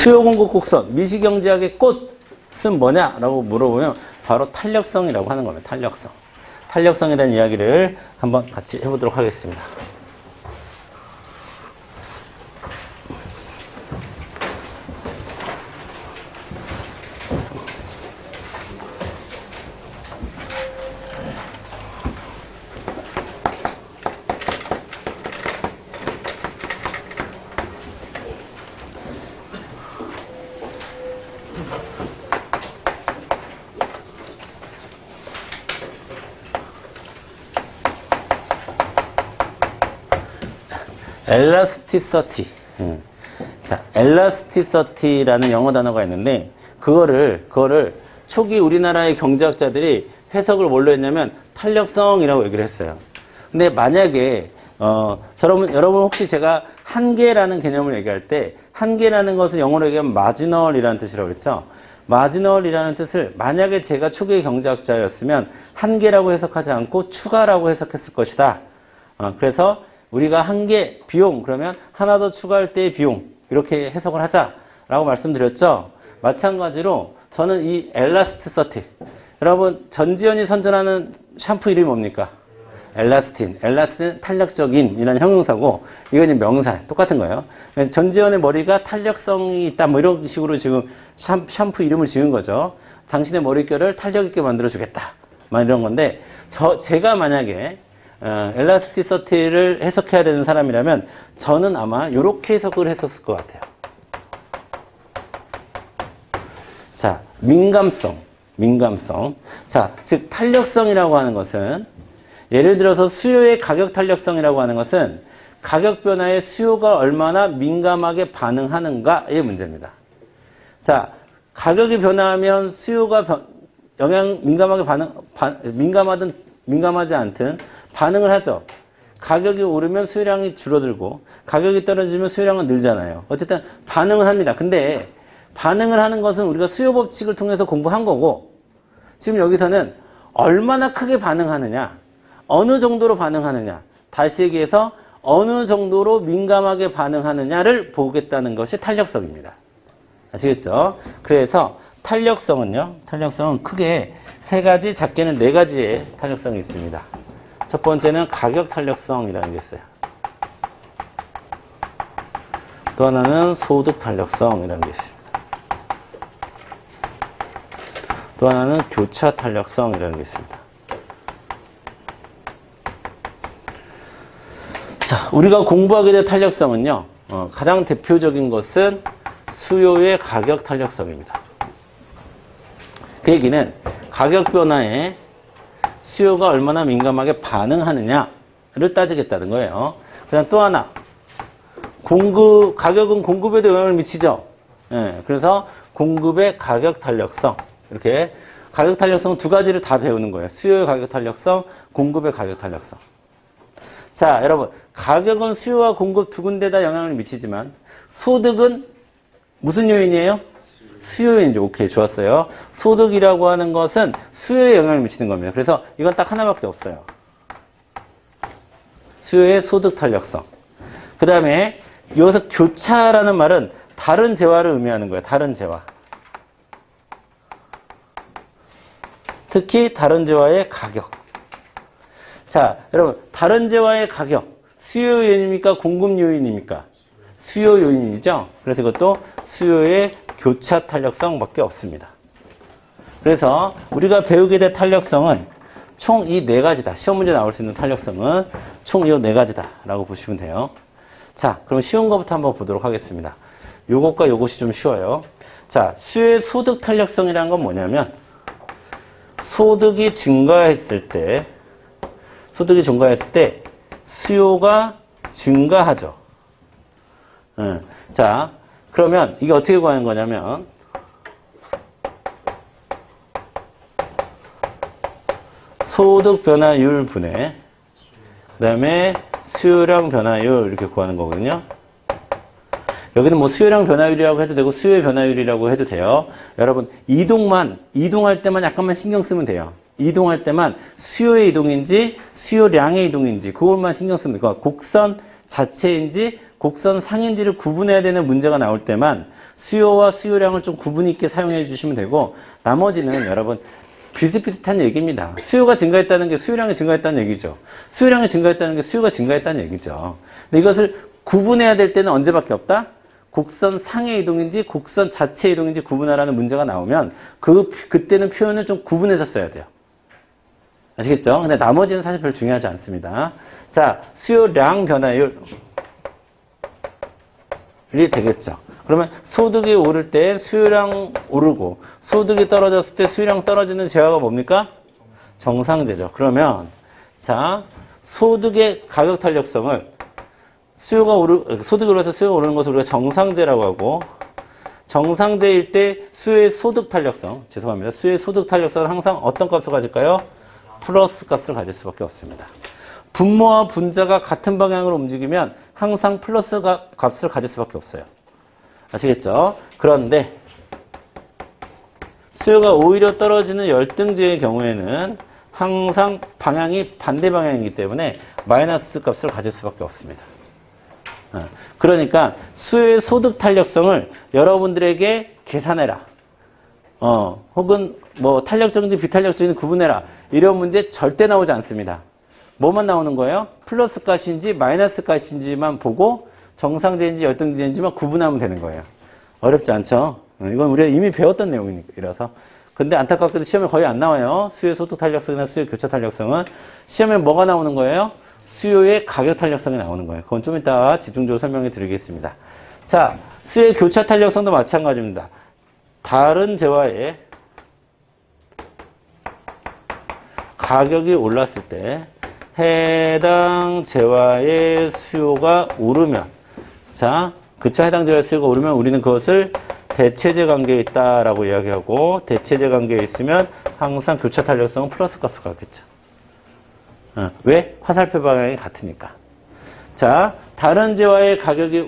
수요 공급 곡선, 미시경제학의 꽃은 뭐냐라고 물어보면 바로 탄력성이라고 하는 겁니다. 탄력성. 탄력성에 대한 이야기를 한번 같이 해보도록 하겠습니다. 엘라스티서티. 자, 엘라스티서티라는 영어 단어가 있는데, 그거를 초기 우리나라의 경제학자들이 해석을 뭘로 했냐면, 탄력성이라고 얘기를 했어요. 근데 만약에, 여러분 혹시 제가 한계라는 개념을 얘기할 때, 한계라는 것은 영어로 얘기하면 마지널이라는 뜻이라고 그랬죠? 마지널이라는 뜻을 만약에 제가 초기 경제학자였으면, 한계라고 해석하지 않고 추가라고 해석했을 것이다. 그래서, 우리가 한계, 비용, 그러면 하나 더 추가할 때의 비용, 이렇게 해석을 하자라고 말씀드렸죠. 마찬가지로 저는 이 엘라스티서티, 여러분 전지현이 선전하는 샴푸 이름이 뭡니까? 엘라스틴. 엘라스틴 탄력적인 이라는 형용사고, 이건 명사, 똑같은 거예요. 전지현의 머리가 탄력성이 있다, 뭐 이런 식으로 지금 샴푸 이름을 지은 거죠. 당신의 머릿결을 탄력 있게 만들어주겠다, 막 이런 건데, 제가 만약에 엘라스티서티를 해석해야 되는 사람이라면 저는 아마 이렇게 해석을 했었을 것 같아요. 자, 민감성. 자, 즉 탄력성이라고 하는 것은 예를 들어서 수요의 가격 탄력성이라고 하는 것은 가격 변화에 수요가 얼마나 민감하게 반응하는가의 문제입니다. 자, 가격이 변화하면 수요가 민감하든 민감하지 않든 반응을 하죠. 가격이 오르면 수요량이 줄어들고 가격이 떨어지면 수요량은 늘잖아요. 어쨌든 반응을 합니다. 근데 반응을 하는 것은 우리가 수요 법칙을 통해서 공부한 거고, 지금 여기서는 얼마나 크게 반응하느냐, 어느 정도로 반응하느냐, 다시 얘기해서 어느 정도로 민감하게 반응하느냐를 보겠다는 것이 탄력성입니다. 아시겠죠? 그래서 탄력성은 크게 세 가지, 작게는 네 가지의 탄력성이 있습니다. 첫 번째는 가격 탄력성이라는 게 있어요. 또 하나는 소득 탄력성이라는 게 있습니다. 또 하나는 교차 탄력성이라는 게 있습니다. 자, 우리가 공부하게 될 탄력성은요, 가장 대표적인 것은 수요의 가격 탄력성입니다. 그 얘기는 가격 변화에 수요가 얼마나 민감하게 반응하느냐를 따지겠다는 거예요. 그다음 또 하나, 가격은 공급에도 영향을 미치죠. 그래서 공급의 가격 탄력성, 이렇게 가격 탄력성 두 가지를 다 배우는 거예요. 수요의 가격 탄력성, 공급의 가격 탄력성. 자, 여러분, 가격은 수요와 공급 두 군데다 영향을 미치지만 소득은 무슨 요인이에요? 수요 요인이죠. 오케이, 좋았어요. 소득이라고 하는 것은 수요에 영향을 미치는 겁니다. 그래서 이건 딱 하나밖에 없어요. 수요의 소득 탄력성. 그 다음에 여기서 교차라는 말은 다른 재화를 의미하는 거예요. 다른 재화. 특히 다른 재화의 가격. 자, 여러분, 다른 재화의 가격. 수요 요인입니까? 공급 요인입니까? 수요 요인이죠. 그래서 이것도 수요의 교차 탄력성밖에 없습니다. 그래서 우리가 배우게 될 탄력성은 총 이 네 가지다. 시험 문제 나올 수 있는 탄력성은 총 이 네 가지다라고 보시면 돼요. 자, 그럼 쉬운 것부터 한번 보도록 하겠습니다. 요것과 요것이 좀 쉬워요. 자, 수요의 소득 탄력성이라는 건 뭐냐면 소득이 증가했을 때 수요가 증가하죠. 자, 그러면 이게 어떻게 구하는 거냐면 소득 변화율 분의 그다음에 수요량 변화율 이렇게 구하는 거거든요. 여기는 뭐 수요량 변화율이라고 해도 되고 수요의 변화율이라고 해도 돼요. 여러분 이동할 때만 약간만 신경 쓰면 돼요. 이동할 때만 수요의 이동인지 수요량의 이동인지 그것만 신경 쓰면 돼요. 곡선 자체인지 곡선 상인지를 구분해야 되는 문제가 나올 때만 수요와 수요량을 좀 구분 있게 사용해 주시면 되고, 나머지는 여러분 비슷비슷한 얘기입니다. 수요가 증가했다는 게 수요량이 증가했다는 얘기죠. 수요량이 증가했다는 게 수요가 증가했다는 얘기죠. 근데 이것을 구분해야 될 때는 언제밖에 없다? 곡선 상의 이동인지 곡선 자체 이동인지 구분하라는 문제가 나오면 그때는 표현을 좀 구분해서 써야 돼요. 아시겠죠? 근데 나머지는 사실 별로 중요하지 않습니다. 자, 수요량 변화율이 되겠죠. 그러면 소득이 오를 때 수요량 오르고 소득이 떨어졌을 때 수요량 떨어지는 재화가 뭡니까? 정상재죠. 그러면 자, 소득의 가격 탄력성을 소득이 올라서 수요가 오르는 것을 우리가 정상재라고 하고, 정상재일 때 수요의 소득 탄력성, 죄송합니다. 수요의 소득 탄력성은 항상 어떤 값을 가질까요? 플러스 값을 가질 수밖에 없습니다. 분모와 분자가 같은 방향으로 움직이면 항상 플러스 값을 가질 수밖에 없어요. 아시겠죠? 그런데 수요가 오히려 떨어지는 열등제의 경우에는 항상 방향이 반대 방향이기 때문에 마이너스 값을 가질 수밖에 없습니다. 그러니까 수요의 소득 탄력성을 여러분들에게 계산해라. 혹은 뭐 탄력적인지 비탄력적인지 구분해라. 이런 문제 절대 나오지 않습니다. 뭐만 나오는 거예요? 플러스 값인지 마이너스 값인지만 보고 정상제인지 열등제인지만 구분하면 되는 거예요. 어렵지 않죠? 이건 우리가 이미 배웠던 내용이라서. 근데 안타깝게도 시험에 거의 안 나와요. 수요의 소득 탄력성이나 수요의 교차 탄력성은. 시험에 뭐가 나오는 거예요? 수요의 가격 탄력성이 나오는 거예요. 그건 좀 이따 집중적으로 설명해 드리겠습니다. 자, 수요의 교차 탄력성도 마찬가지입니다. 다른 재화의 가격이 올랐을 때 해당 재화의 수요가 오르면, 자, 그쵸, 해당 재화의 수요가 오르면 우리는 그것을 대체재 관계에 있다라고 이야기하고, 대체재 관계에 있으면 항상 교차 탄력성은 플러스 값을 갖겠죠. 왜? 화살표 방향이 같으니까. 자, 다른 재화의 가격이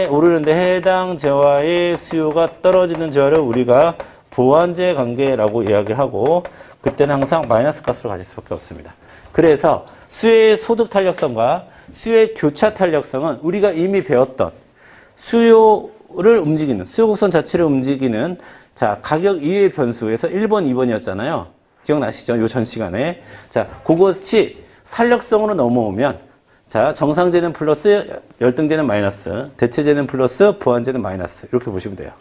오르는데 해당 재화의 수요가 떨어지는 재화를 우리가 보완재 관계라고 이야기하고, 그때는 항상 마이너스 값으로 가질 수밖에 없습니다. 그래서 수요의 소득 탄력성과 수요의 교차 탄력성은 우리가 이미 배웠던 수요를 움직이는, 수요 곡선 자체를 움직이는, 자, 가격 이외의 변수에서 1번, 2번이었잖아요. 기억나시죠? 요 전 시간에. 자, 그것이 탄력성으로 넘어오면, 자, 정상제는 플러스, 열등제는 마이너스, 대체제는 플러스, 보완제는 마이너스. 이렇게 보시면 돼요.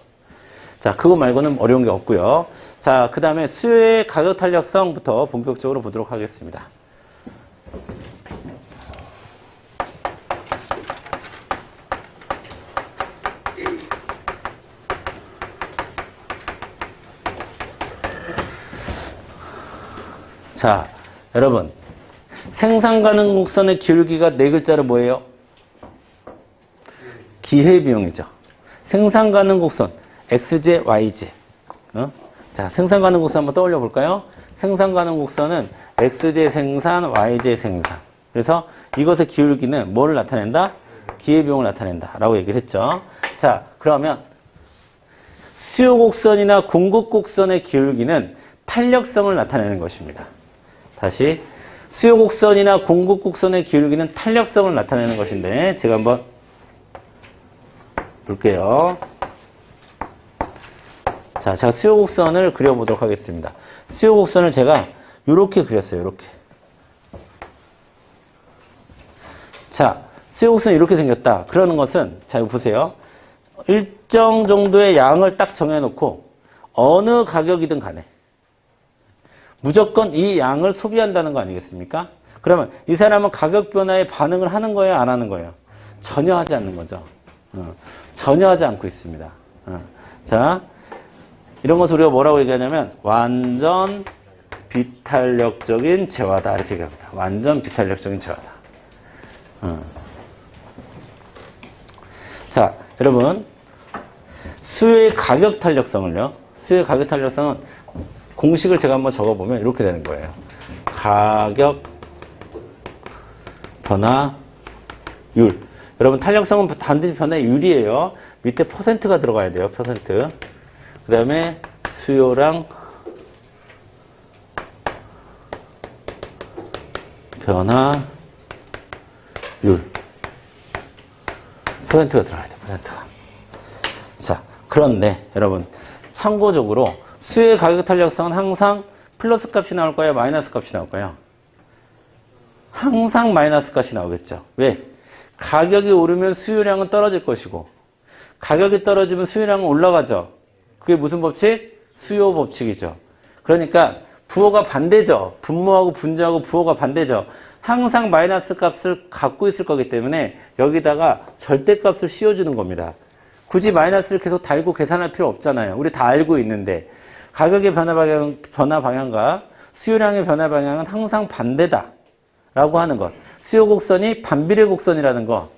자, 그거 말고는 어려운 게 없고요. 자, 그 다음에 수요의 가격 탄력성부터 본격적으로 보도록 하겠습니다. 자, 여러분, 생산 가능 곡선의 기울기가 네 글자로 뭐예요? 기회비용이죠. 생산 가능 곡선 xj, yj. 자, 생산 가능 곡선 한번 떠올려 볼까요? 생산 가능 곡선은 xj 생산, yj 생산. 그래서 이것의 기울기는 뭐를 나타낸다? 기회비용을 나타낸다 라고 얘기를 했죠. 자, 그러면 수요 곡선이나 공급 곡선의 기울기는 탄력성을 나타내는 것입니다. 다시, 수요 곡선이나 공급 곡선의 기울기는 탄력성을 나타내는 것인데, 제가 한번 볼게요. 자, 제가 수요 곡선을 그려보도록 하겠습니다. 수요 곡선을 제가 이렇게 그렸어요. 이렇게. 자, 수요 곡선이 이렇게 생겼다. 그러는 것은, 자, 이거 보세요. 일정 정도의 양을 딱 정해놓고 어느 가격이든 간에 무조건 이 양을 소비한다는 거 아니겠습니까? 그러면 이 사람은 가격 변화에 반응을 하는 거예요? 안 하는 거예요? 전혀 하지 않는 거죠. 전혀 하지 않고 있습니다. 자, 이런 것을 우리가 뭐라고 얘기하냐면 완전 비탄력적인 재화다 이렇게 얘기합니다. 완전 비탄력적인 재화다. 자, 여러분, 수요의 가격 탄력성을요. 수요의 가격 탄력성은 공식을 제가 한번 적어보면 이렇게 되는 거예요. 가격 변화율. 여러분, 탄력성은 반드시 변화율이에요. 밑에 퍼센트가 들어가야 돼요. 퍼센트. 그 다음에 수요랑 변화율. 퍼센트가 들어가야 돼요. 퍼센트가. 그런데 여러분 참고적으로 수요의 가격 탄력성은 항상 플러스 값이 나올까요? 마이너스 값이 나올까요? 항상 마이너스 값이 나오겠죠. 왜? 가격이 오르면 수요량은 떨어질 것이고 가격이 떨어지면 수요량은 올라가죠. 그게 무슨 법칙? 수요 법칙이죠. 그러니까 부호가 반대죠. 분모하고 분자하고 부호가 반대죠. 항상 마이너스 값을 갖고 있을 거기 때문에 여기다가 절대값을 씌워주는 겁니다. 굳이 마이너스를 계속 달고 계산할 필요 없잖아요. 우리 다 알고 있는데 가격의 변화 방향과 수요량의 변화 방향은 항상 반대다 라고 하는 것. 수요 곡선이 반비례 곡선이라는 것.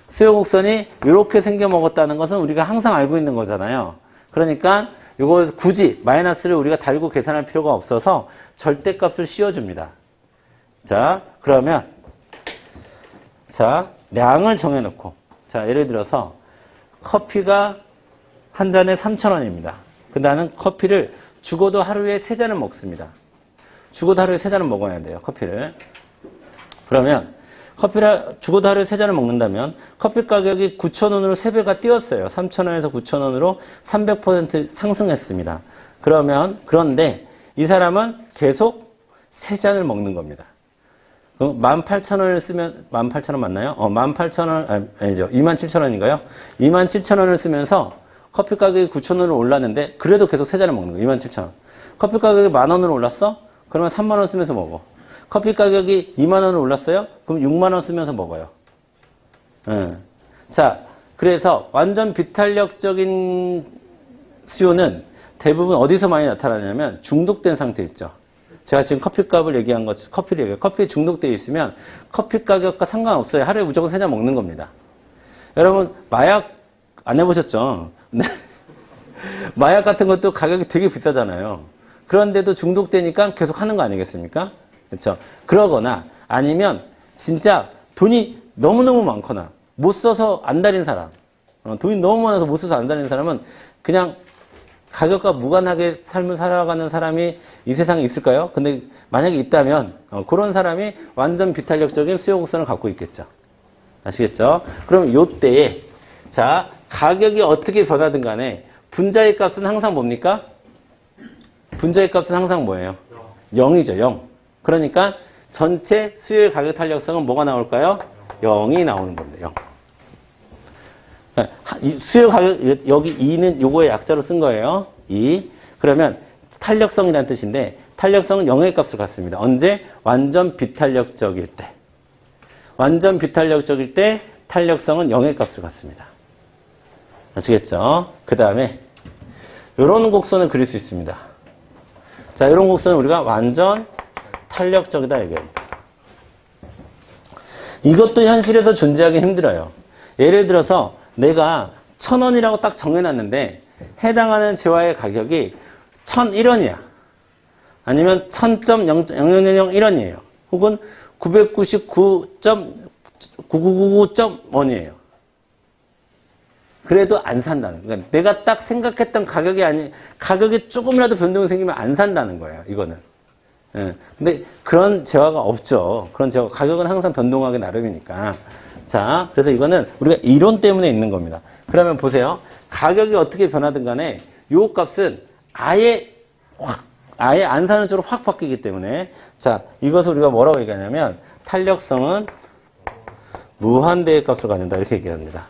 수요 곡선이 이렇게 생겨 먹었다는 것은 우리가 항상 알고 있는 거잖아요. 그러니까 이거 굳이 마이너스를 우리가 달고 계산할 필요가 없어서 절대값을 씌워줍니다. 자, 그러면 자, 량을 정해놓고 자, 예를 들어서 커피가 한 잔에 3,000원입니다. 근데 나는 커피를 죽어도 하루에 3잔을 먹습니다. 죽어도 하루에 3잔을 먹어야 돼요, 커피를. 그러면 커피를 죽어도 하루에 3잔을 먹는다면 커피 가격이 9,000원으로 3배가 뛰었어요. 3,000원에서 9,000원으로 300% 상승했습니다. 그런데 이 사람은 계속 3잔을 먹는 겁니다. 18,000원을 쓰면 18,000원 맞나요? 18,000원 아니죠. 27,000원인가요? 27,000원을 쓰면서 커피 가격이 9,000원으로 올랐는데 그래도 계속 3잔을 먹는 거예요. 27,000원. 커피 가격이 10,000원으로 올랐어? 그러면 30,000원 쓰면서 먹어. 커피 가격이 20,000원으로 올랐어요? 그럼 60,000원 쓰면서 먹어요. 자, 그래서 완전 비탄력적인 수요는 대부분 어디서 많이 나타나냐면 중독된 상태 있죠. 제가 지금 커피값을 얘기한 것, 커피를 얘기해요. 커피에 중독되어 있으면 커피 가격과 상관없어요. 하루에 무조건 3잔 먹는 겁니다. 여러분, 마약 안 해보셨죠? 마약 같은 것도 가격이 되게 비싸잖아요. 그런데도 중독되니까 계속 하는 거 아니겠습니까? 그렇죠? 그러거나 아니면 진짜 돈이 너무너무 많거나 못 써서 안 다닌 사람, 돈이 너무 많아서 못 써서 안 다닌 사람은 그냥 가격과 무관하게 삶을 살아가는 사람이 이 세상에 있을까요? 근데 만약에 있다면 그런 사람이 완전 비탄력적인 수요 곡선을 갖고 있겠죠. 아시겠죠? 그럼 요때에 자, 가격이 어떻게 변하든 간에 분자의 값은 항상 뭡니까? 분자의 값은 항상 뭐예요? 0이죠. 0. 그러니까 전체 수요의 가격 탄력성은 뭐가 나올까요? 0이 나오는 겁니다. 0. 수요 가격, 여기 2는 요거의 약자로 쓴 거예요. 2. 그러면 탄력성이라는 뜻인데, 탄력성은 0의 값을 갖습니다. 언제? 완전 비탄력적일 때. 완전 비탄력적일 때 탄력성은 0의 값을 갖습니다. 아시겠죠? 그 다음에, 요런 곡선을 그릴 수 있습니다. 자, 이런 곡선은 우리가 완전 탄력적이다 얘기합니다. 이것도 현실에서 존재하기 힘들어요. 예를 들어서 내가 1,000원이라고 딱 정해놨는데 해당하는 재화의 가격이 1,001원이야. 아니면 1000.0001원이에요. 혹은 999.9999.1이에요. 그래도 안 산다는 거예요. 그러니까 내가 딱 생각했던 가격이 가격이 조금이라도 변동이 생기면 안 산다는 거예요. 이거는. 예. 근데 그런 재화가 없죠. 그런 재화, 가격은 항상 변동하기 나름이니까. 자, 그래서 이거는 우리가 이론 때문에 있는 겁니다. 그러면 보세요. 가격이 어떻게 변하든 간에 요 값은 아예 안 사는 쪽으로 확 바뀌기 때문에 자, 이것을 우리가 뭐라고 얘기하냐면 탄력성은 무한대의 값을 갖는다 이렇게 얘기합니다.